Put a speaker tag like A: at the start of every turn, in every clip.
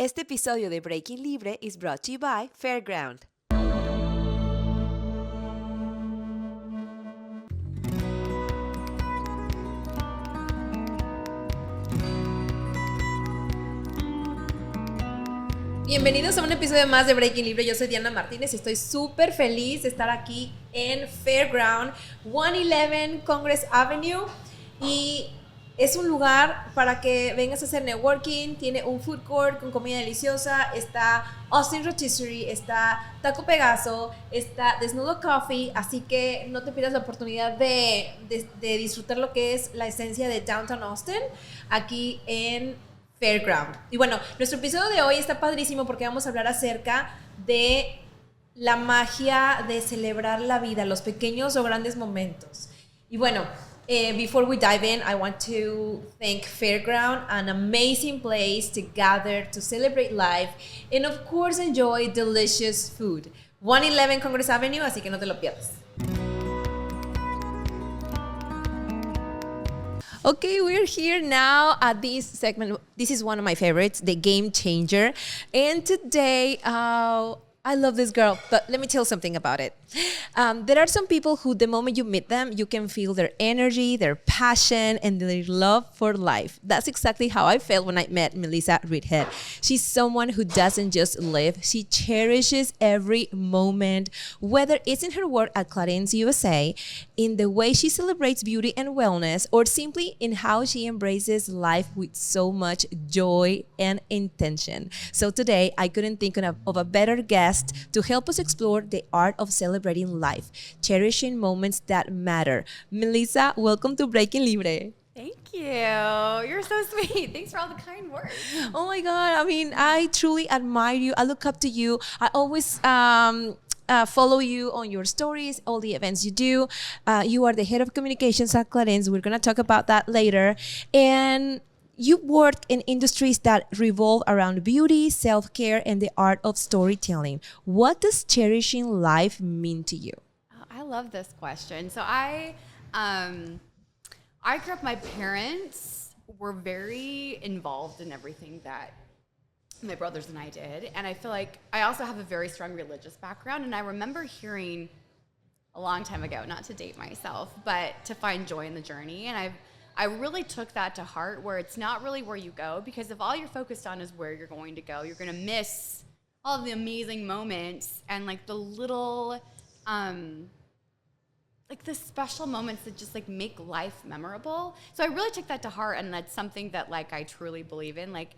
A: Este episodio de Breaking Libre is brought to you by Fairground. Bienvenidos a un episodio más de Breaking Libre. Yo soy Diana Martínez y estoy súper feliz de estar aquí en Fairground, 111 Congress Avenue. Y es un lugar para que vengas a hacer networking. Tiene un food court con comida deliciosa. Está Austin Rotisserie, está Taco Pegaso, está Desnudo Coffee. Así que no te pierdas la oportunidad de disfrutar lo que es la esencia de Downtown Austin aquí en Fairground. Y bueno, nuestro episodio de hoy está padrísimo porque vamos a hablar acerca de la magia de celebrar la vida, los pequeños o grandes momentos. Y bueno, before we dive in, I want to thank Fairground, an amazing place to gather, to celebrate life, and of course enjoy delicious food. 111 Congress Avenue, así que no te lo pierdas. Okay, we're here now at this segment. This is one of my favorites, the Game Changer. And today, I love this girl, but let me tell you something about it. There are some people who, the moment you meet them, you can feel their energy, their passion, and their love for life. That's exactly how I felt when I met Melissa Reidhead. She's someone who doesn't just live, she cherishes every moment, whether it's in her work at Clarins USA, in the way she celebrates beauty and wellness, or simply in how she embraces life with so much joy and intention. So today, I couldn't think of a better guest to help us explore the art of celebrating life, cherishing moments that matter. Melissa, welcome to Breaking Libre.
B: Thank you. You're so sweet. Thanks for all the kind words.
A: Oh my God. I mean, I truly admire you. I look up to you. I always follow you on your stories, all the events you do. You are the head of communications at Clarins. We're going to talk about that later. And you work in industries that revolve around beauty, self-care, and the art of storytelling. What does cherishing life mean to you?
B: Oh, I love this question. So I grew up, my parents were very involved in everything that my brothers and I did. And I feel like I also have a very strong religious background. And I remember hearing a long time ago, not to date myself, but to find joy in the journey. And I really took that to heart, where it's not really where you go, because if all you're focused on is where you're going to go, you're going to miss all of the amazing moments and like the little, like the special moments that just like make life memorable. So I really took that to heart, and that's something that like I truly believe in. Like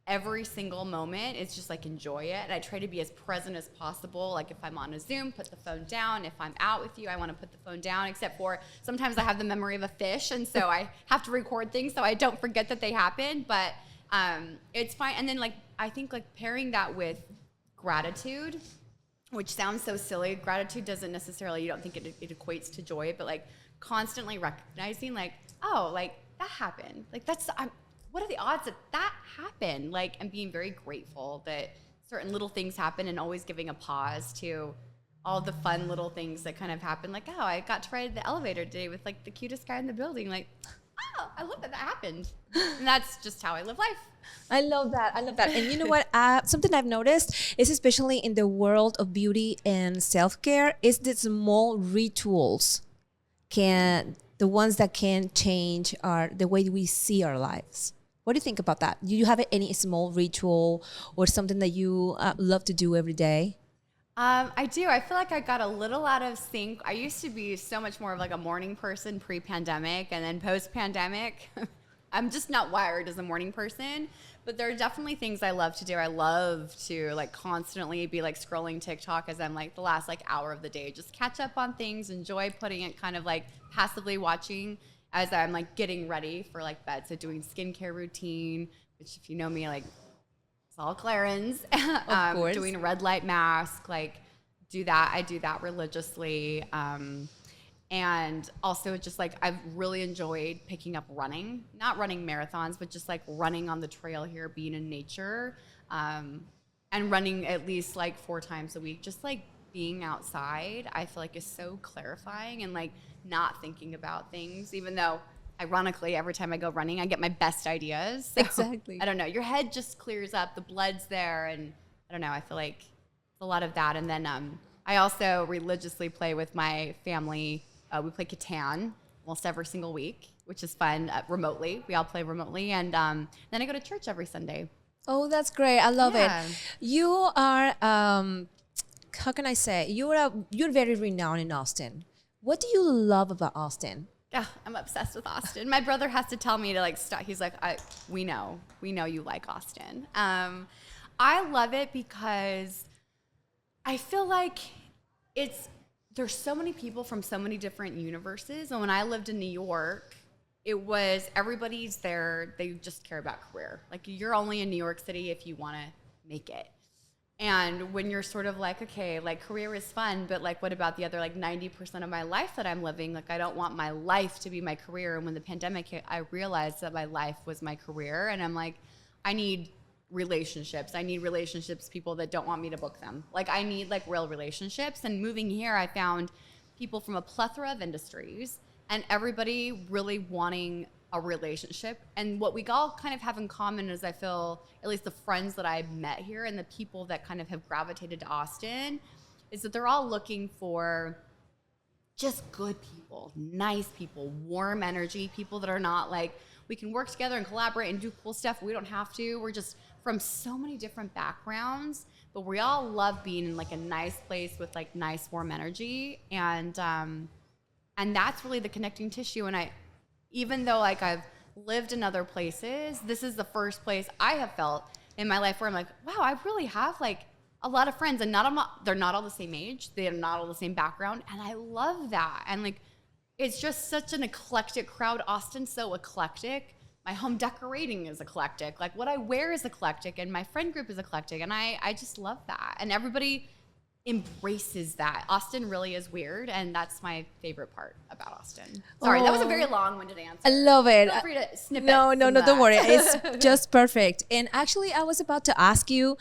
B: every single moment is just like enjoy it. And I try to be as present as possible. Like if I'm on a Zoom, put the phone down. If I'm out with you, I want to put the phone down, except for sometimes I have the memory of a fish. And so I have to record things so I don't forget that they happened, but it's fine. And then like, I think like pairing that with gratitude, which sounds so silly. Gratitude doesn't necessarily, you don't think it equates to joy, but like constantly recognizing like, oh, like that happened. Like what are the odds that that happened? Like, and being very grateful that certain little things happen, and always giving a pause to all the fun little things that kind of happen. Like, oh, I got to ride the elevator today with like the cutest guy in the building. Like, oh, I love that happened. And that's just how I live life.
A: I love that. I love that. And you know what? Something I've noticed is, especially in the world of beauty and self-care, is the small rituals the ones that can change the way we see our lives. What do you think about that? Do you have any small ritual or something that you love to do every day?
B: I do. I feel like I got a little out of sync. I used to be so much more of like a morning person pre-pandemic, and then post-pandemic, I'm just not wired as a morning person. But there are definitely things I love to do. I love to like constantly be like scrolling TikTok as I'm like the last like hour of the day, just catch up on things, enjoy putting it kind of like passively watching as I'm like getting ready for like bed. So doing skincare routine, which if you know me, like it's all Clarins.
A: Of course.
B: Doing a red light mask, like do that. I do that religiously. And also just like I've really enjoyed picking up running, not running marathons, but just like running on the trail here, being in nature, and running at least like 4 times a week. Just like being outside, I feel like is so clarifying, and like not thinking about things, even though ironically, every time I go running, I get my best ideas. So,
A: Exactly.
B: I don't know. Your head just clears up. The blood's there. And I don't know. I feel like it's a lot of that. And then I also religiously play with my family. We play Catan almost every single week, which is fun remotely. We all play remotely. And then I go to church every Sunday.
A: Oh, that's great. I love
B: Yeah.
A: it. You are, how can I say? You're very renowned in Austin. What do you love about Austin?
B: Yeah, I'm obsessed with Austin. My brother has to tell me to like stop. He's like, we know you like Austin. I love it because I feel like there's so many people from so many different universes. And when I lived in New York, it was everybody's there. They just care about career. Like you're only in New York City if you want to make it. And when you're sort of like, okay, like career is fun, but like what about the other like 90% of my life that I'm living? Like I don't want my life to be my career. And when the pandemic hit, I realized that my life was my career. And I'm like, I need relationships. I need relationships, people that don't want me to book them. Like I need like real relationships. And moving here, I found people from a plethora of industries and everybody really wanting a relationship. And what we all kind of have in common is I feel, at least the friends that I met here and the people that kind of have gravitated to Austin, is that they're all looking for just good people, nice people, warm energy, people that are not like, we can work together and collaborate and do cool stuff. We don't have to. We're just from so many different backgrounds, but we all love being in like a nice place with like nice warm energy. And that's really the connecting tissue. And even though like I've lived in other places, this is the first place I have felt in my life where I'm like, wow, I really have like a lot of friends, and they're not all the same age, they're not all the same background, and I love that. And like, it's just such an eclectic crowd. Austin's so eclectic. My home decorating is eclectic. Like what I wear is eclectic, and my friend group is eclectic, and I just love that. And everybody embraces that. Austin really is weird, and that's my favorite part about Austin. Sorry, that was a very long-winded answer.
A: I love it.
B: Feel free to snip
A: No,
B: it.
A: don't worry. It's just perfect. And actually, I was about to ask you,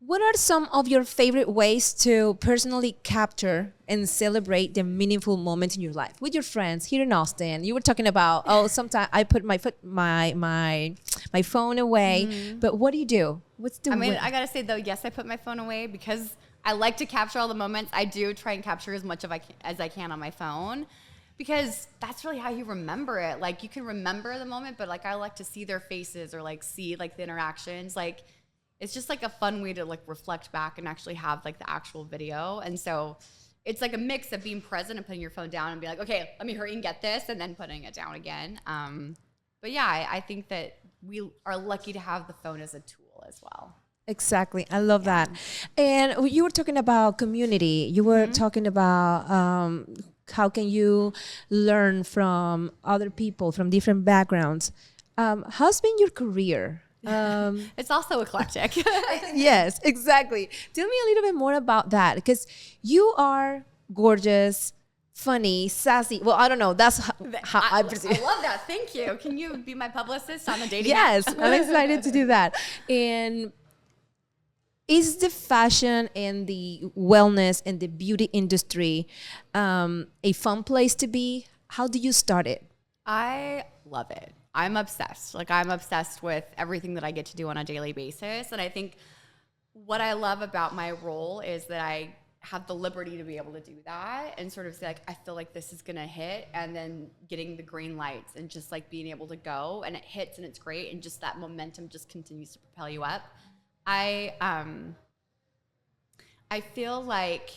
A: what are some of your favorite ways to personally capture and celebrate the meaningful moments in your life with your friends here in Austin? You were talking about, sometimes I put my phone away, but what do you do? What's the way?
B: I gotta say though, yes, I put my phone away because I like to capture all the moments. I do try and capture as much as I can on my phone, because that's really how you remember it. Like you can remember the moment, but like I like to see their faces or like see like the interactions. Like it's just like a fun way to like reflect back and actually have like the actual video. And so it's like a mix of being present and putting your phone down and be like, okay, let me hurry and get this, and then putting it down again. But yeah, I think that we are lucky to have the phone as a tool as well.
A: Exactly. I love that. And you were talking about community. You were talking about how can you learn from other people from different backgrounds. How's been your career?
B: It's also eclectic.
A: Yes, exactly. Tell me a little bit more about that, because you are gorgeous, funny, sassy. Well, I don't know. That's how I perceive.
B: I love that. Thank you. Can you be my publicist on the dating
A: Yes,
B: app?
A: I'm excited to do that. And is the fashion and the wellness and the beauty industry a fun place to be? How do you start it?
B: I love it. I'm obsessed. Like I'm obsessed with everything that I get to do on a daily basis. And I think what I love about my role is that I have the liberty to be able to do that and sort of say like, I feel like this is going to hit, and then getting the green lights and just like being able to go, and it hits and it's great. And just that momentum just continues to propel you up. I feel like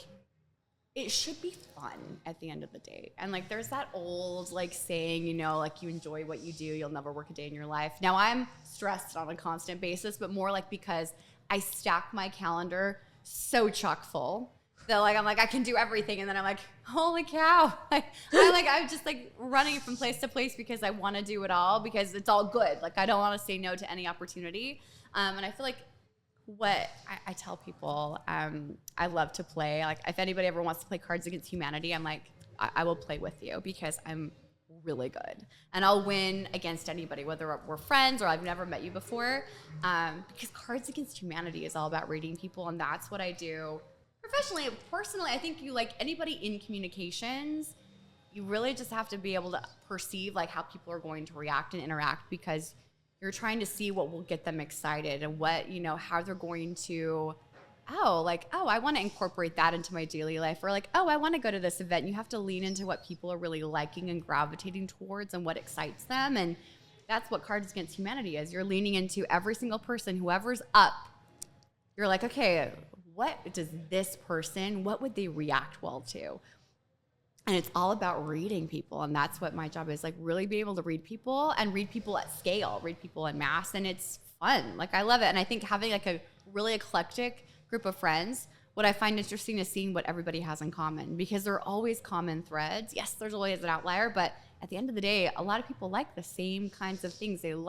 B: it should be fun at the end of the day. And like there's that old like saying, you know, like you enjoy what you do, you'll never work a day in your life. Now I'm stressed on a constant basis, but more like because I stack my calendar so chock full that like I'm like I can do everything, and then I'm like, holy cow. I'm just like running from place to place because I want to do it all, because it's all good. Like I don't want to say no to any opportunity. And I feel like what I tell people, I love to play. Like if anybody ever wants to play Cards Against Humanity, I'm like, I will play with you because I'm really good. And I'll win against anybody, whether we're friends or I've never met you before. Because Cards Against Humanity is all about reading people, and that's what I do professionally. Personally, I think you like anybody in communications, you really just have to be able to perceive like how people are going to react and interact, because you're trying to see what will get them excited and what, you know, how they're going to, I want to incorporate that into my daily life, or like, I want to go to this event. You have to lean into what people are really liking and gravitating towards and what excites them. And that's what Cards Against Humanity is. You're leaning into every single person, whoever's up. You're like, okay, what does this person, what would they react well to? And it's all about reading people. And that's what my job is, like really be able to read people and read people at scale, read people en masse. And it's fun. Like I love it. And I think having like a really eclectic group of friends, what I find interesting is seeing what everybody has in common, because there are always common threads. Yes, there's always an outlier, but at the end of the day, a lot of people like the same kinds of things. They're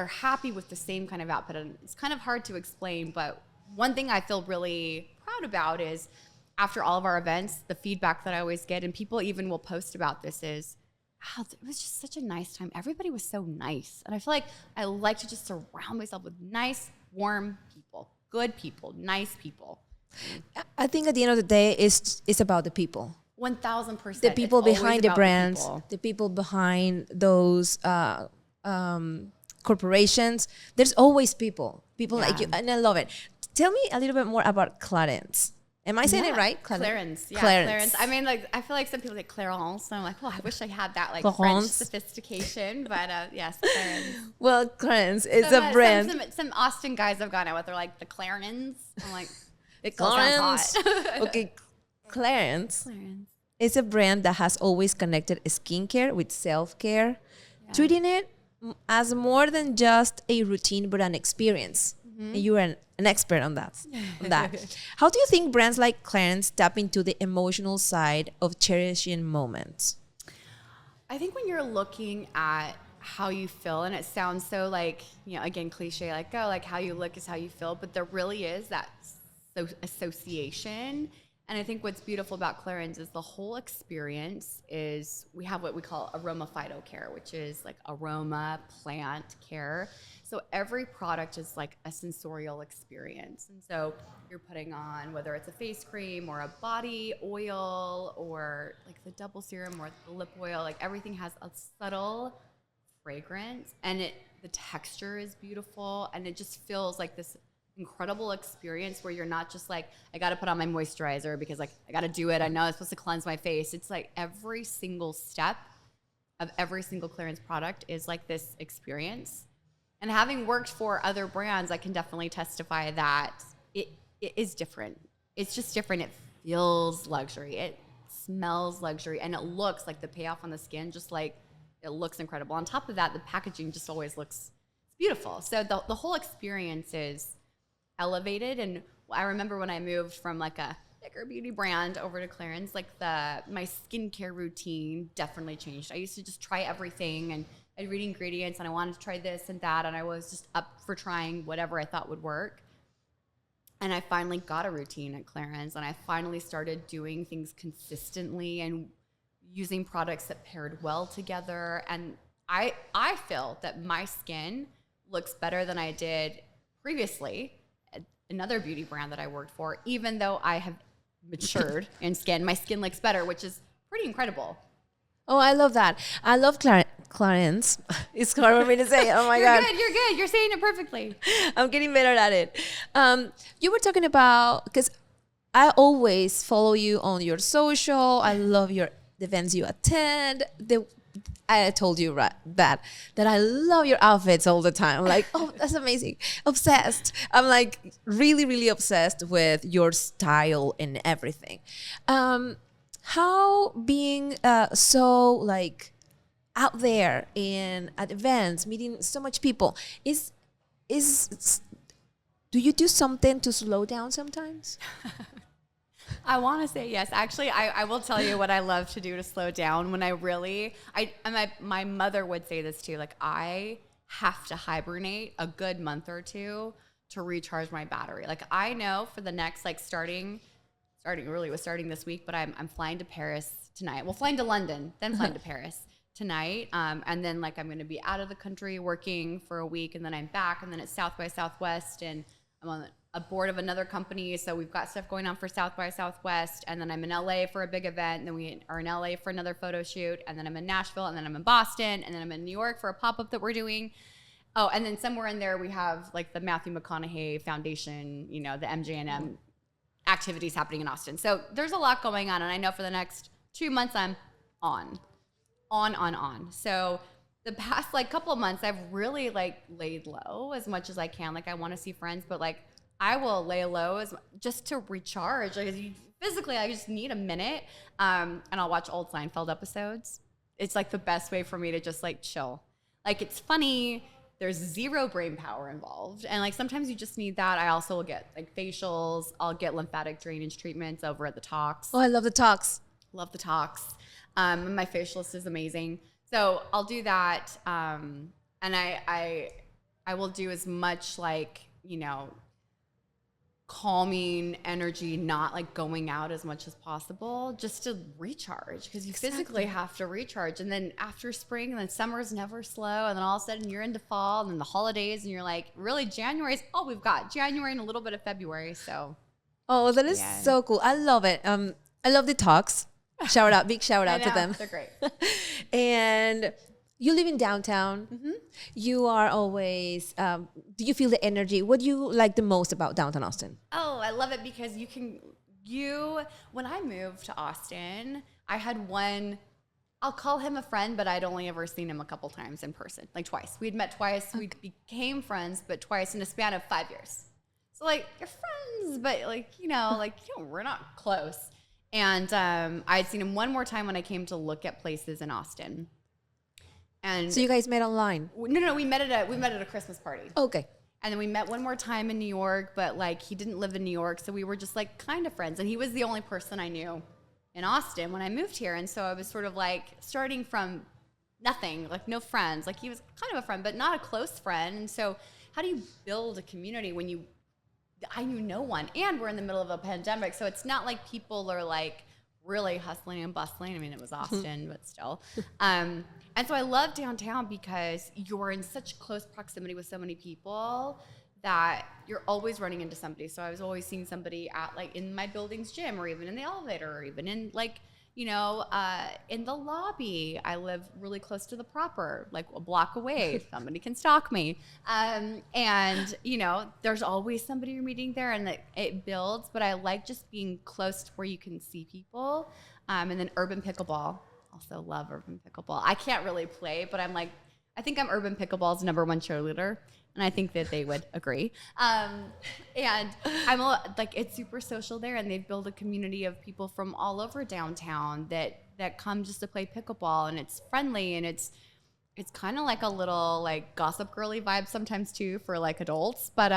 B: happy with the same kind of output. And it's kind of hard to explain, but one thing I feel really proud about is after all of our events, the feedback that I always get, and people even will post about this, is, wow, it was just such a nice time. Everybody was so nice. And I feel like I like to just surround myself with nice, warm people, good people, nice people.
A: I think at the end of the day, it's about the people.
B: 1,000%.
A: The people behind the brands, the people behind those corporations. There's always people like you, and I love it. Tell me a little bit more about Clarins. Am I saying it right?
B: Clarins. Yeah, Clarins. I mean, like, I feel like some people say Clarins, and I'm like, I wish I had that, like, French sophistication, but yes, Clarins.
A: Well, Clarins is a brand.
B: Some Austin guys I've gone out with are like, the Clarins. I'm like, it sounds hot.
A: Okay, Clarins is a brand that has always connected skincare with self-care, treating it as more than just a routine, but an experience. Mm-hmm. You are an expert on that. How do you think brands like Clarins tap into the emotional side of cherishing moments?
B: I think when you're looking at how you feel, and it sounds so like, you know, again, cliche, like, like how you look is how you feel, but there really is that association. And I think what's beautiful about Clarins is the whole experience is, we have what we call aroma phytocare, which is like aroma plant care. So every product is like a sensorial experience. And so you're putting on, whether it's a face cream or a body oil or like the double serum or the lip oil, like everything has a subtle fragrance, and the texture is beautiful, and it just feels like this incredible experience where you're not just like, I got to put on my moisturizer because like I got to do it. I know I'm supposed to cleanse my face. It's like every single step of every single Clarins product is like this experience. And having worked for other brands, I can definitely testify that it is different. It's just different. It feels luxury. It smells luxury, and it looks like the payoff on the skin, just like it looks incredible. On top of that, the packaging just always looks beautiful. So the whole experience is elevated. And I remember when I moved from like a bigger beauty brand over to Clarins, like my skincare routine definitely changed. I used to just try everything, and I'd read ingredients, and I wanted to try this and that, and I was just up for trying whatever I thought would work. And I finally got a routine at Clarins, and I finally started doing things consistently and using products that paired well together. And I feel that my skin looks better than I did previously at another beauty brand that I worked for. Even though I have matured in skin, my skin looks better, which is pretty incredible.
A: Oh, I love that. I love Clarins. It's hard for me to say. Oh my God.
B: You're good. You're saying it perfectly.
A: I'm getting better at it. You were talking about, because I always follow you on your social. I love the events you attend. I told you that I love your outfits all the time. I'm like, oh, that's amazing. Obsessed. I'm like really, really obsessed with your style and everything. How being so like out there at events, meeting so much people, do you do something to slow down sometimes?
B: I want to say yes. Actually, I will tell you what I love to do to slow down when my mother would say this too. Like, I have to hibernate a good month or two to recharge my battery. Like, I know for the next, like starting this week, but I'm flying to Paris tonight. Well, flying to London, then flying to Paris tonight. And then like I'm going to be out of the country working for a week, and then I'm back, and then it's South by Southwest, and I'm on a board of another company. So we've got stuff going on for South by Southwest. And then I'm in LA for a big event. And then we are in LA for another photo shoot. And then I'm in Nashville. And then I'm in Boston. And then I'm in New York for a pop-up that we're doing. Oh, and then somewhere in there we have like the Matthew McConaughey Foundation, you know, the MJNM activities happening in Austin. So there's a lot going on. And I know for the next 2 months I'm on. So the past like couple of months I've really like laid low as much as I can. Like I want to see friends, but like I will lay low just to recharge. Like physically, I just need a minute. And I'll watch old Seinfeld episodes. It's like the best way for me to just like chill. Like it's funny. There's zero brain power involved. And like sometimes you just need that. I also will get like facials. I'll get lymphatic drainage treatments over at the Tox.
A: Oh, I love the Tox.
B: Love the Tox. My facialist is amazing. So I'll do that. And I will do as much like, you know, calming energy, not like going out as much as possible, just to recharge, because you physically have to recharge. And then after spring, and then summer's never slow, and then all of a sudden you're into fall, and then the holidays, and you're like, really, January's all we've got. January and a little bit of February. So
A: that is so cool. I love it. I love the Talks. Big shout out to them.
B: They're great.
A: And you live in downtown. Mm-hmm. You are always, do you feel the energy? What do you like the most about downtown Austin?
B: Oh, I love it because when I moved to Austin, I had one, I'll call him a friend, but I'd only ever seen him a couple times in person, like twice. We'd met twice. Okay. We became friends, but twice in a span of 5 years. So like, you're friends, but like, you know, like, we're not close. And I had seen him one more time when I came to look at places in Austin. And
A: so you guys met online?
B: No, we met at a Christmas party.
A: Okay.
B: And then we met one more time in New York, but like he didn't live in New York, so we were just like kind of friends. And he was the only person I knew in Austin when I moved here. And so I was sort of like starting from nothing, like no friends. Like he was kind of a friend, but not a close friend. And so how do you build a community when I knew no one, and we're in the middle of a pandemic, so it's not like people are like really hustling and bustling. I mean, it was Austin, but still. And so I love downtown because you're in such close proximity with so many people that you're always running into somebody. So I was always seeing somebody at like in my building's gym, or even in the elevator, or even in like, you know, in the lobby. I live really close to the proper, like a block away. Somebody can stalk me. And, you know, there's always somebody you're meeting there, and it builds. But I like just being close to where you can see people. And then urban pickleball. Also love urban pickleball. I can't really play, but I think I'm urban pickleball's #1 cheerleader. And I think that they would agree. And I'm like, it's super social there, and they've built a community of people from all over downtown that come just to play pickleball, and it's friendly, and it's kind of like a little like gossip girly vibe sometimes too for like adults, but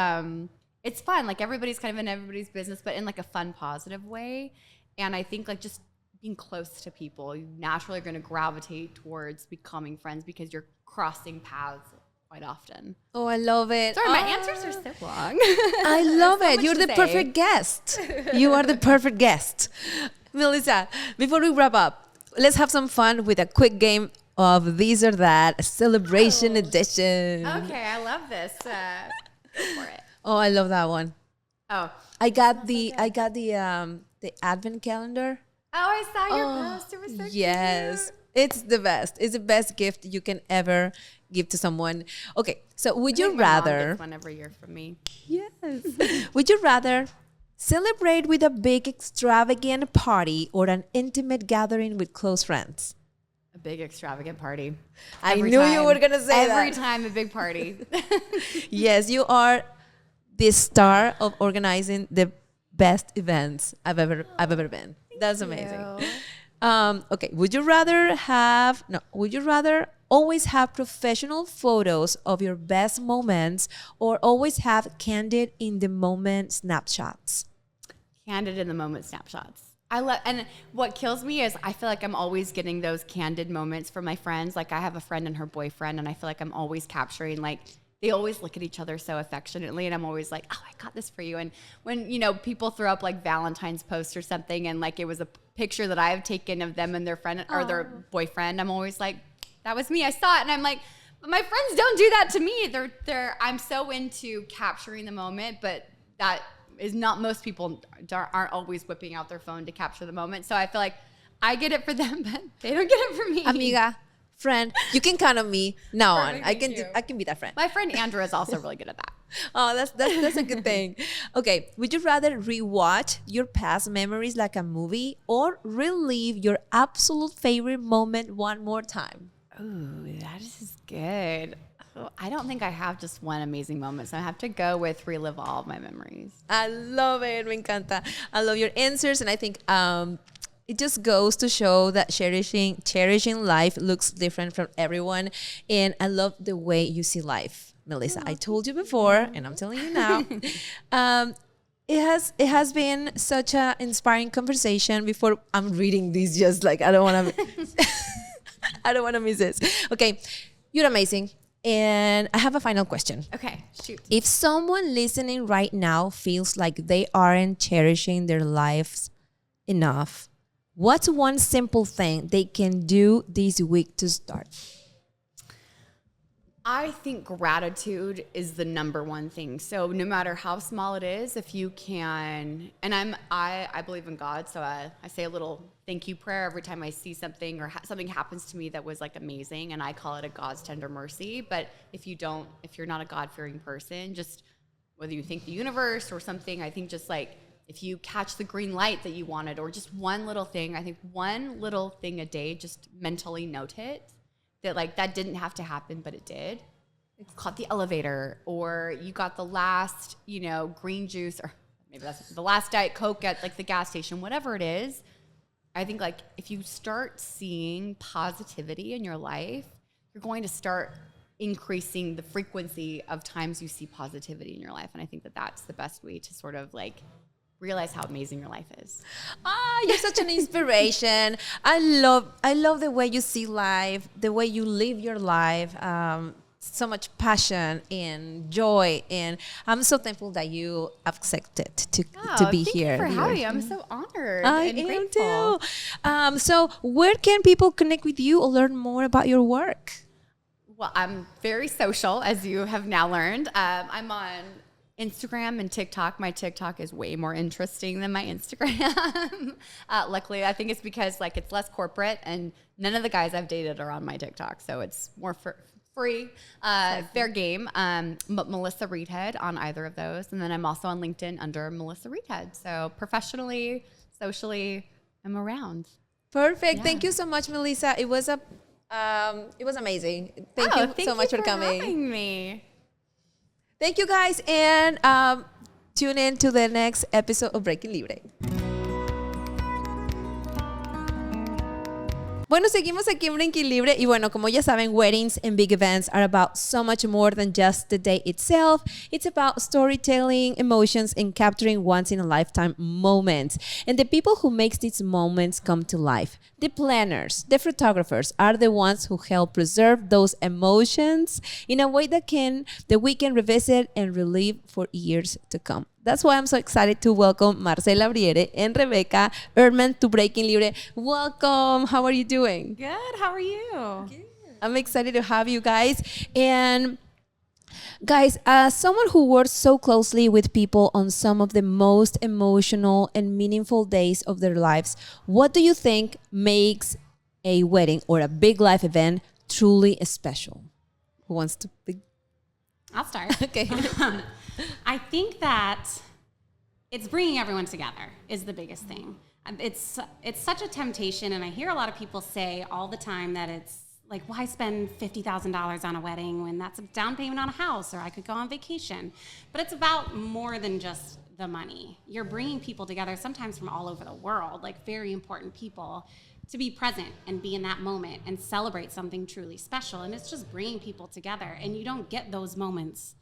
B: it's fun. Like everybody's kind of in everybody's business, but in like a fun, positive way. And I think like just being close to people, you naturally are going to gravitate towards becoming friends because you're crossing paths quite often.
A: Oh, I love it.
B: Sorry, my answers are so long.
A: I love it. You're the perfect guest. You are the perfect guest. Melissa, before we wrap up, let's have some fun with a quick game of These or That, a celebration edition.
B: Okay, I love this. Go for it.
A: Oh, I love that one.
B: Oh,
A: I got the advent calendar.
B: Oh, I saw your post. It was so
A: yes.
B: cute.
A: It's the best. It's the best gift you can ever give to someone. Okay, so would you rather...
B: My mom gets one every year from me.
A: Yes. Would you rather celebrate with a big extravagant party or an intimate gathering with close friends?
B: A big extravagant party.
A: I knew you were going to say that.
B: Every time a big party.
A: Yes, you are the star of organizing the best events I've ever been. That's amazing. Okay, would you rather always have professional photos of your best moments or always have candid in the moment snapshots?
B: Candid in the moment snapshots. And what kills me is I feel like I'm always getting those candid moments from my friends. Like I have a friend and her boyfriend, and I feel like I'm always capturing, like, they always look at each other so affectionately, and I'm always like, oh, I got this for you. And when, you know, people throw up like Valentine's posts or something, and like it was a picture that I've taken of them and their friend or their boyfriend, I'm always like, that was me. I saw it, and I'm like, but my friends don't do that to me. I'm so into capturing the moment, but that is not, most people aren't always whipping out their phone to capture the moment. So I feel like I get it for them, but they don't get it for me.
A: Amiga, friend, you can count on me now on.
B: Perfect,
A: I can be that friend.
B: My friend Andrew is also really good at that.
A: Oh, that's a good thing. Okay, would you rather rewatch your past memories like a movie or relive your absolute favorite moment one more time?
B: Ooh, that is good. Oh, I don't think I have just one amazing moment, so I have to go with relive all of my memories.
A: I love it. Me encanta. I love your answers, and I think it just goes to show that cherishing life looks different from everyone. And I love the way you see life, Melissa. I told you before, and I'm telling you now. It has been such an inspiring conversation. Before I'm reading this, just like I don't want to, I don't want to miss this. Okay, you're amazing. And I have a final question.
B: Okay, shoot.
A: If someone listening right now feels like they aren't cherishing their lives enough, what's one simple thing they can do this week to start?
B: I think gratitude is the number one thing. So no matter how small it is, if you can, and I believe in God, so I say a little thank you prayer every time I see something or something happens to me that was like amazing, and I call it a God's tender mercy. But if you're not a God-fearing person, just whether you think the universe or something, I think just like if you catch the green light that you wanted or just one little thing, I think one little thing a day, just mentally note it. That like that didn't have to happen, but it did. It's caught the elevator, or you got the last, green juice, or maybe that's the last Diet Coke at like the gas station, whatever it is. I think like if you start seeing positivity in your life, you're going to start increasing the frequency of times you see positivity in your life. And I think that that's the best way to sort of like realize how amazing your life is.
A: You're such an inspiration. I love the way you see life, the way you live your life. So much passion and joy, and I'm so thankful that you accepted to be here.
B: Thank you for having me. I'm so honored.
A: I
B: and
A: am
B: grateful.
A: too. So where can people connect with you or learn more about your work?
B: Well, I'm very social, as you have now learned. I'm on Instagram and TikTok. My TikTok is way more interesting than my Instagram. Luckily, I think it's because like it's less corporate, and none of the guys I've dated are on my TikTok, so it's more free, fair game. But Melissa Reidhead on either of those, and then I'm also on LinkedIn under Melissa Reidhead. So professionally, socially, I'm around.
A: Perfect. Yeah. Thank you so much, Melissa. It was amazing. Thank you so much for coming.
B: Having me.
A: Thank you, guys, and tune in to the next episode of Breaking Libre. Bueno, seguimos aquí en Breaking Libre, y bueno, como ya saben, weddings and big events are about so much more than just the day itself. It's about storytelling, emotions, and capturing once-in-a-lifetime moments. And the people who make these moments come to life, the planners, the photographers, are the ones who help preserve those emotions in a way that we can revisit and relive for years to come. That's why I'm so excited to welcome Marcela Briere and Rebekah Erdman to Breaking Libre. Welcome. How are you doing?
C: Good. How are you?
A: Good. I'm excited to have you guys. And guys, as someone who works so closely with people on some of the most emotional and meaningful days of their lives, what do you think makes a wedding or a big life event truly special? Who wants to begin?
C: I'll start.
A: Okay.
C: I think that it's bringing everyone together is the biggest thing. It's such a temptation, and I hear a lot of people say all the time that it's like, why spend $50,000 on a wedding when that's a down payment on a house, or I could go on vacation. But it's about more than just the money. You're bringing people together, sometimes from all over the world, like very important people, to be present and be in that moment and celebrate something truly special. And it's just bringing people together, and you don't get those moments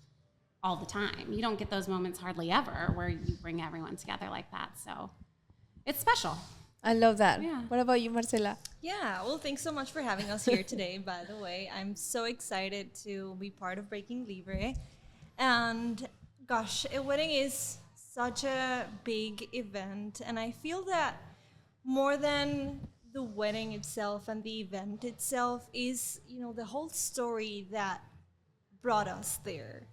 C: all the time. You don't get those moments hardly ever where you bring everyone together like that. So it's special.
A: I love that.
C: Yeah.
A: What about you, Marcela?
D: Yeah, well, thanks so much for having us here today, by the way. I'm so excited to be part of Breaking Libre. And gosh, a wedding is such a big event. And I feel that more than the wedding itself and the event itself is, the whole story that brought us there.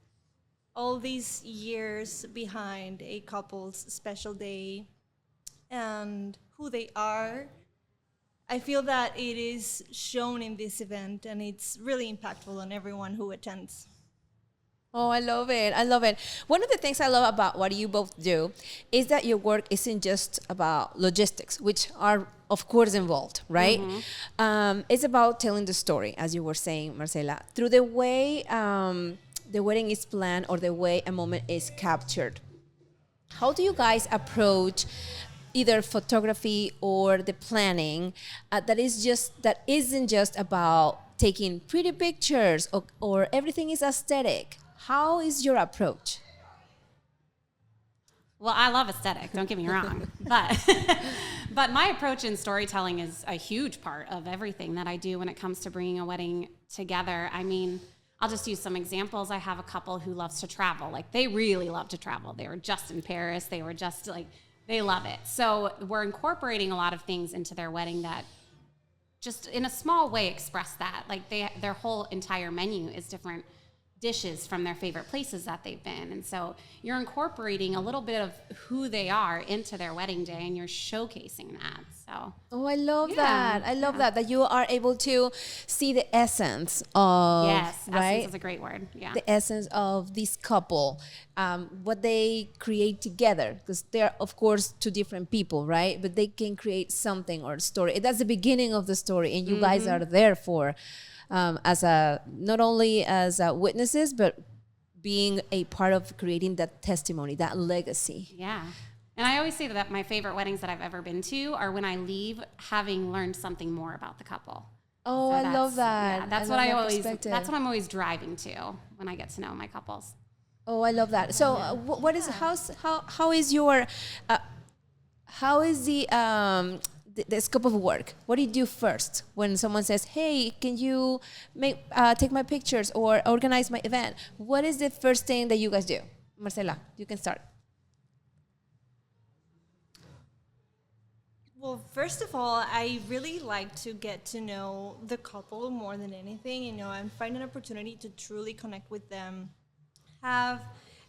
D: all these years behind a couple's special day and who they are, I feel that it is shown in this event, and it's really impactful on everyone who attends.
A: Oh, I love it. I love it. One of the things I love about what you both do is that your work isn't just about logistics, which are, of course, involved, right? It's about telling the story, as you were saying, Marcela, through the way the wedding is planned or the way a moment is captured. How do you guys approach either photography or the planning that isn't just about taking pretty pictures or everything is aesthetic? How is your approach?
C: Well, I love aesthetic, don't get me wrong. But my approach in storytelling is a huge part of everything that I do when it comes to bringing a wedding together. I mean, I'll just use some examples. I have a couple who loves to travel. Like, they really love to travel. They were just in Paris. They were just like, they love it. So we're incorporating a lot of things into their wedding that just in a small way express that. Like, their whole entire menu is different dishes from their favorite places that they've been. And so you're incorporating a little bit of who they are into their wedding day, and you're showcasing that. So
A: I love that. I love that you are able to see the essence of,
C: yes,
A: right?
C: essence is a great word. Yeah.
A: The essence of this couple, what they create together, because they're, of course, two different people, right? But they can create something or a story. That's the beginning of the story, and you guys are there for not only as witnesses, but being a part of creating that testimony, that legacy.
C: Yeah. And I always say that my favorite weddings that I've ever been to are when I leave having learned something more about the couple.
A: Oh, so I love that.
C: Yeah, that's what I'm always driving to when I get to know my couples.
A: Oh, I love that. So how is the scope of work? What do you do first when someone says, hey, can you take my pictures or organize my event? What is the first thing that you guys do? Marcela, you can start.
D: Well, first of all, I really like to get to know the couple more than anything, and find an opportunity to truly connect with them, have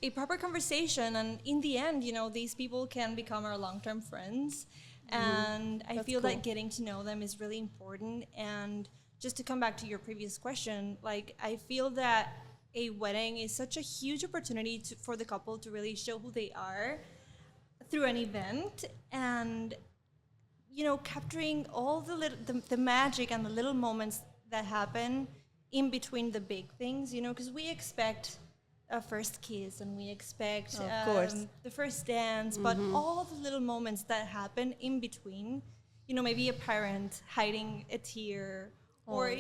D: a proper conversation, and in the end, these people can become our long-term friends. And I feel that getting to know them is really important. And just to come back to your previous question, like, I feel that a wedding is such a huge opportunity for the couple to really show who they are through an event, and capturing all the magic and the little moments that happen in between the big things, because we expect a first kiss and we expect the first dance, but all the little moments that happen in between, maybe a parent hiding a tear, or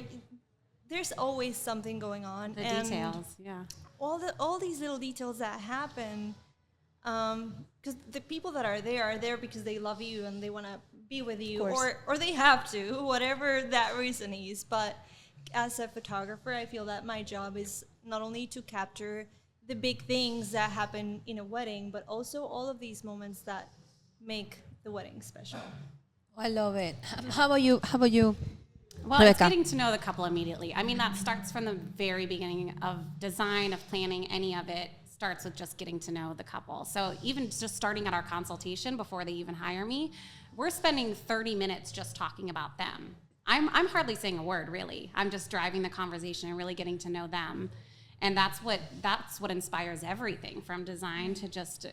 D: there's always something going on.
C: The details, yeah.
D: All these little details that happen, because the people that are there because they love you and they want to be with you, or they have to, whatever that reason is. But as a photographer, I feel that my job is not only to capture the big things that happen in a wedding, but also all of these moments that make the wedding special.
A: I love it. How about you?
C: Well,
A: Rebekah?
C: it's getting to know the couple immediately. I mean, that starts from the very beginning of design, of planning, any of it starts with just getting to know the couple. So even just starting at our consultation before they even hire me, we're spending 30 minutes just talking about them. I'm hardly saying a word, really. I'm just driving the conversation and really getting to know them. And that's what inspires everything from design to just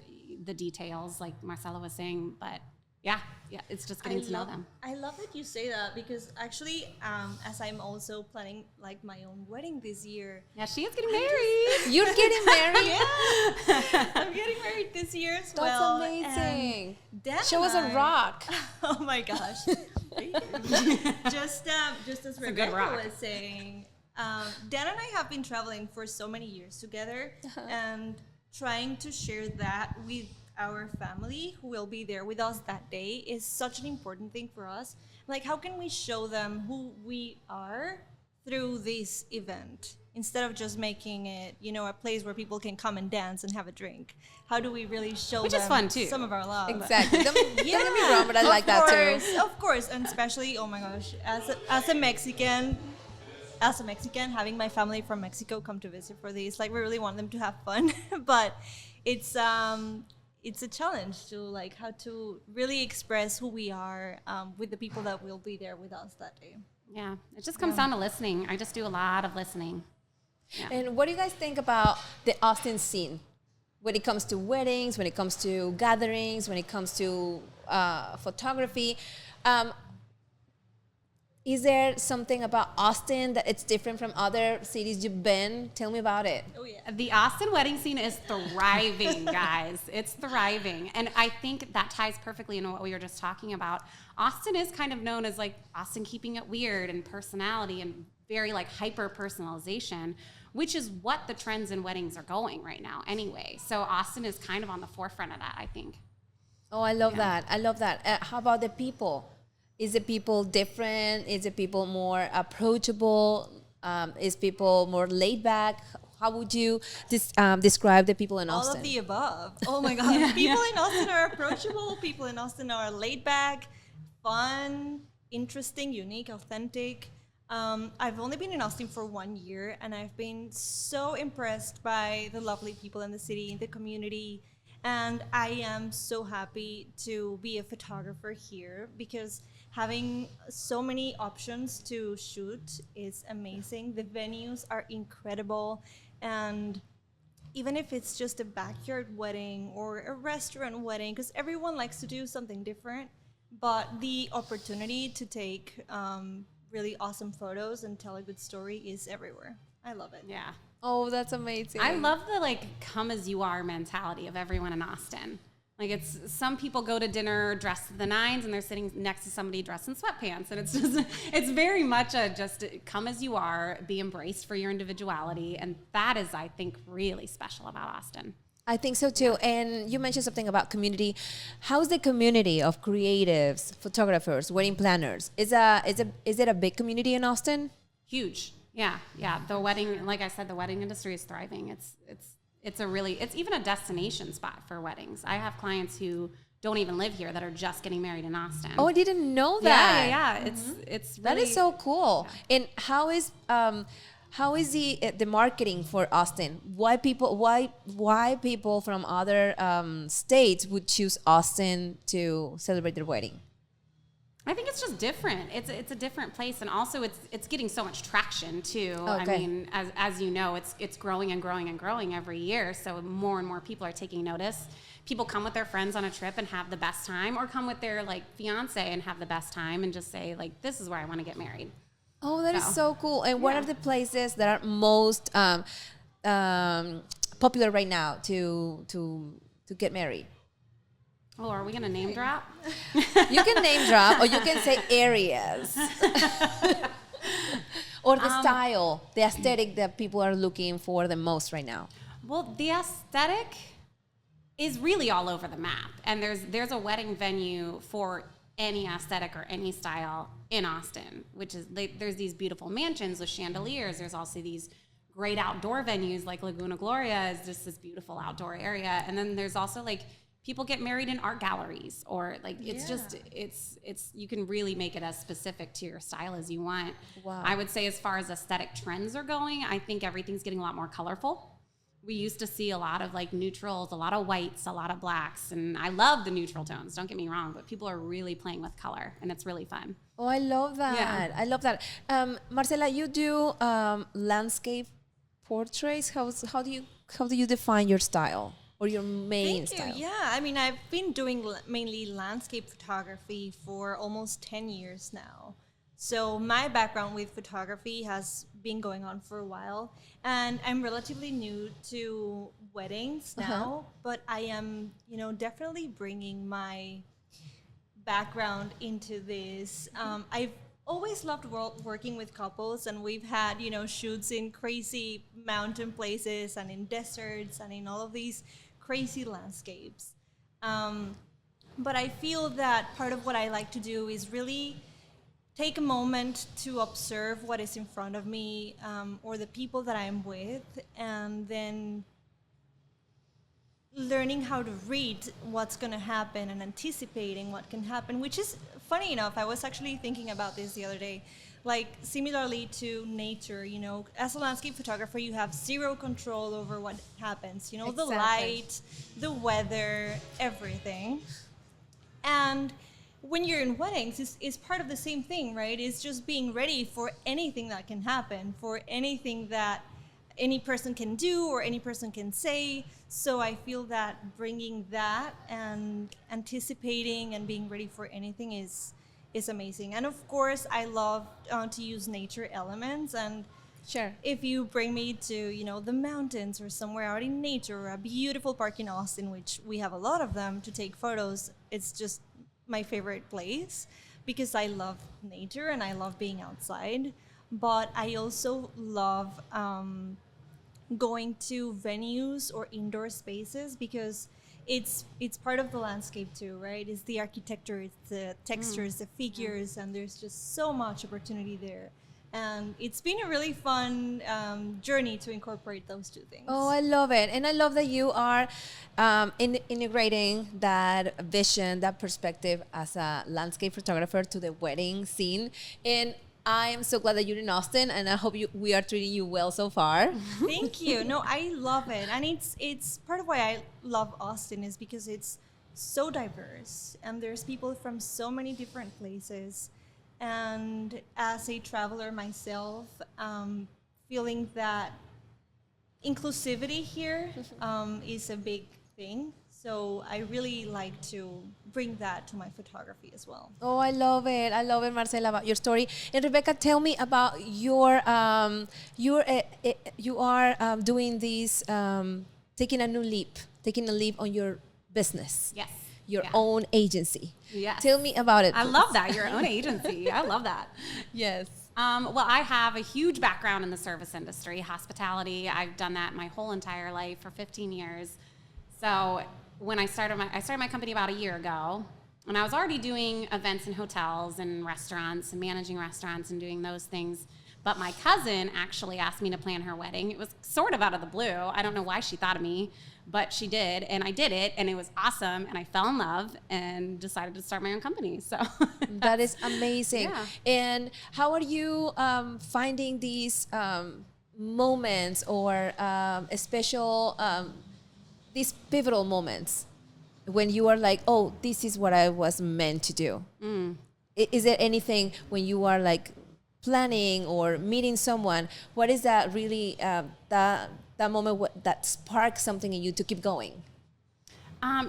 C: the details, like Marcela was saying. But yeah, it's just getting to know them.
D: I love that you say that, because actually, as I'm also planning like my own wedding this year.
C: Yeah, she is getting married.
A: You're getting married?
D: Yeah, I'm getting married this year as well.
A: That's amazing.
D: Show
A: us a rock.
D: Oh my gosh. Just as Rebekah was saying, Dan and I have been traveling for so many years together, and trying to share that with our family who will be there with us that day is such an important thing for us. Like, how can we show them who we are through this event, instead of just making it, a place where people can come and dance and have a drink? How do we really show
C: Which
D: them
C: is fun too.
D: some of our love?
A: Exactly. Don't get me wrong, but I like that too.
D: Of course, and especially, oh my gosh, as a Mexican, as a Mexican, having my family from Mexico come to visit for these, like we really want them to have fun, but it's a challenge to like how to really express who we are with the people that will be there with us that day.
C: Yeah, it just comes down to listening. I just do a lot of listening. Yeah.
A: And what do you guys think about the Austin scene when it comes to weddings, when it comes to gatherings, when it comes to photography? Is there something about Austin that it's different from other cities you've been? Tell me about it.
D: Oh yeah.
C: The Austin wedding scene is thriving, guys. It's thriving. And I think that ties perfectly into what we were just talking about. Austin is kind of known as like Austin keeping it weird and personality and very like hyper personalization, which is what the trends in weddings are going right now anyway. So Austin is kind of on the forefront of that, I think.
A: Oh, I love that. I love that. How about the people? Is the people different? Is the people more approachable? Is people more laid back? How would you describe the people in Austin?
D: All of the above. Oh my God. People in Austin are approachable. People in Austin are laid back, fun, interesting, unique, authentic. I've only been in Austin for 1 year, and I've been so impressed by the lovely people in the city, the community. And I am so happy to be a photographer here because having so many options to shoot is amazing. The venues are incredible. And even if it's just a backyard wedding or a restaurant wedding, because everyone likes to do something different, but the opportunity to take really awesome photos and tell a good story is everywhere. I love it.
C: Yeah.
A: Oh, that's amazing.
C: I love the like come as you are mentality of everyone in Austin. Like it's some people go to dinner dressed to the nines and they're sitting next to somebody dressed in sweatpants, and it's just it's very much a just come as you are, be embraced for your individuality, and that is I think really special about Austin.
A: I think so too. And you mentioned something about community. How's the community of creatives, photographers, wedding planners? Is it a big community in Austin?
C: Huge. Yeah. The wedding, like I said, the wedding industry is thriving. It's even a destination spot for weddings. I have clients who don't even live here that are just getting married in Austin.
A: Oh, I didn't know that.
C: Yeah. It's really,
A: that is so cool.
C: Yeah.
A: And how is the marketing for Austin? Why people from other states would choose Austin to celebrate their wedding?
C: I think it's just different. It's a different place, and also it's getting so much traction too.
A: Okay.
C: I mean, as you know, it's growing and growing and growing every year. So more and more people are taking notice. People come with their friends on a trip and have the best time, or come with their like fiance and have the best time, and just say like, this is where I want to get married.
A: Oh, that is so cool. And what are the places that are most popular right now to get married?
C: Oh, are we going to name drop?
A: You can name drop, or you can say areas. Or the style, the aesthetic that people are looking for the most right now.
C: Well, the aesthetic is really all over the map. And there's a wedding venue for any aesthetic or any style in Austin, which is there's these beautiful mansions with chandeliers. There's also these great outdoor venues like Laguna Gloria is just this beautiful outdoor area. And then there's also like people get married in art galleries, or like it's you can really make it as specific to your style as you want.
A: Wow.
C: I would say as far as aesthetic trends are going, I think everything's getting a lot more colorful. We used to see a lot of like neutrals, a lot of whites, a lot of blacks, and I love the neutral tones, don't get me wrong, but people are really playing with color, and it's really fun.
A: Oh, I love that.
C: Yeah.
A: I love that. Marcela, you do landscape portraits. How do you define your style or your main style?
D: Thank you. Yeah, I mean, I've been doing mainly landscape photography for almost 10 years now. So my background with photography has been going on for a while, and I'm relatively new to weddings now, but I am, definitely bringing my background into this. I've always loved working with couples, and we've had, shoots in crazy mountain places and in deserts and in all of these crazy landscapes. But I feel that part of what I like to do is really take a moment to observe what is in front of me, or the people that I'm with, and then learning how to read what's going to happen and anticipating what can happen, which is funny enough. I was actually thinking about this the other day. like similarly to nature, you know, as a landscape photographer, you have zero control over what happens, you know, the light, the weather, everything. And when you're in weddings, it's part of the same thing, right? It's just being ready for anything that can happen, for anything that any person can do or any person can say. So I feel that bringing that and anticipating and being ready for anything is amazing. And of course, I love to use nature elements. And
A: Sure.
D: if you bring me to, you know, the mountains or somewhere out in nature or a beautiful park in Austin, which we have a lot of them to take photos, it's just my favorite place because I love nature and I love being outside. But I also love going to venues or indoor spaces because it's part of the landscape too, right? It's the architecture, it's the textures, the figures, and there's just so much opportunity there. And it's been a really fun journey to incorporate those two things.
A: Oh, I love it. And I love that you are integrating that vision, that perspective as a landscape photographer to the wedding scene. And I am so glad that you're in Austin, and I hope we are treating you well so far.
D: Thank you. No, I love it. And it's part of why I love Austin is because it's so diverse and there's people from so many different places. And as a traveler myself, feeling that inclusivity here is a big thing. So I really like to bring that to my photography as well.
A: Oh, I love it. I love it, Marcela, about your story. And Rebekah, tell me about your, you are doing this, taking a leap on your business.
C: Yes.
A: Your own agency.
C: Yes.
A: Tell me about it.
C: I love that, your own agency. I love that.
A: Yes.
C: Well, I have a huge background in the service industry, hospitality. I've done that my whole entire life for 15 years. So when I started my company about a year ago, and I was already doing events in hotels and restaurants and managing restaurants and doing those things. But my cousin actually asked me to plan her wedding. It was sort of out of the blue. I don't know why she thought of me, but she did, and I did it, and it was awesome, and I fell in love and decided to start my own company. So
A: that is amazing.
C: Yeah.
A: And how are you finding these moments or special, these pivotal moments when you are like, oh, this is what I was meant to do? Is there anything when you are like planning or meeting someone, what is that really, that moment that sparks something in you to keep going?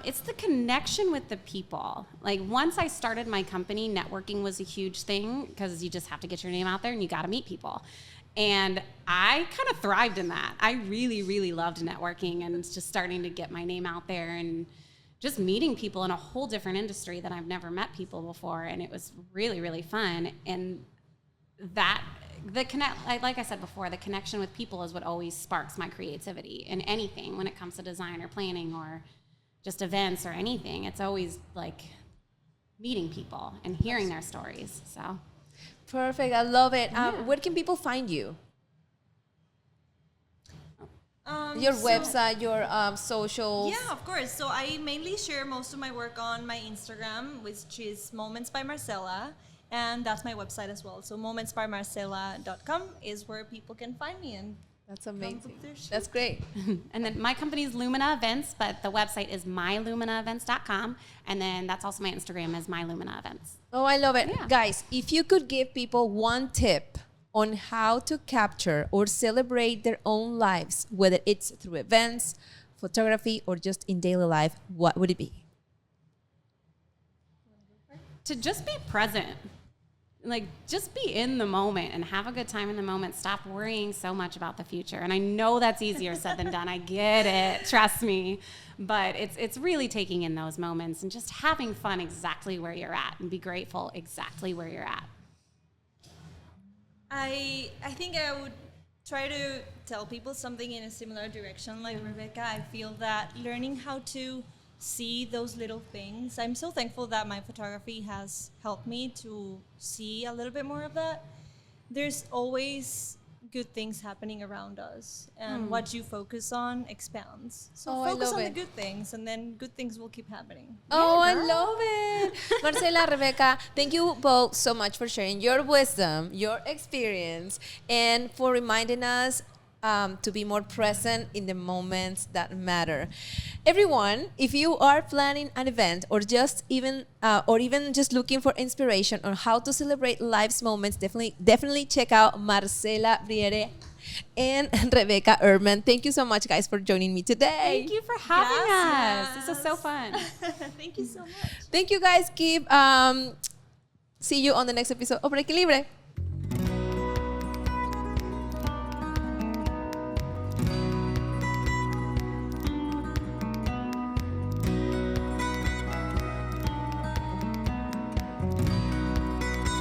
C: It's the connection with the people. Like once I started my company, networking was a huge thing because you just have to get your name out there and you got to meet people. And I kind of thrived in that. I really, really loved networking and just starting to get my name out there and just meeting people in a whole different industry that I've never met people before. And it was really, really fun. And that like I said before, the connection with people is what always sparks my creativity in anything when it comes to design or planning or just events or anything. It's always like meeting people and hearing their stories. So
A: perfect. I love it. Where can people find you? Your website, your socials.
D: Yeah, of course. So I mainly share most of my work on my Instagram, which is Moments by Marcela. And that's my website as well. So momentsbymarcela.com is where people can find me. And
A: that's amazing. That's great.
C: And then my company is Lumina Events, but the website is myluminaevents.com. And then that's also my Instagram is myluminaevents.
A: Oh, I love it.
C: Yeah.
A: Guys, if you could give people one tip on how to capture or celebrate their own lives, whether it's through events, photography, or just in daily life, what would it be?
C: To just be present. Like, just be in the moment and have a good time in the moment. Stop worrying so much about the future. And I know that's easier said than done. I get it. Trust me. But it's really taking in those moments and just having fun exactly where you're at and be grateful exactly where you're at.
D: I think I would try to tell people something in a similar direction like Rebekah. I feel that learning how to see those little things. I'm so thankful that my photography has helped me to see a little bit more of that. There's always good things happening around us, and what you focus on expands. So
A: Oh, I
D: focus
A: love
D: on
A: it.
D: the good things, and then good things will keep happening.
A: Oh, I love it. Marcela, Rebekah, thank you both so much for sharing your wisdom, your experience, and for reminding us to be more present in the moments that matter. Everyone, if you are planning an event or even just looking for inspiration on how to celebrate life's moments, definitely check out Marcela Briere and Rebekah Erdman. Thank you so much, guys, for joining me today.
C: Thank you for having us.
D: Gracias.
C: This is so fun.
D: Thank you so much.
A: Thank you, guys. See you on the next episode of Breaking Libre.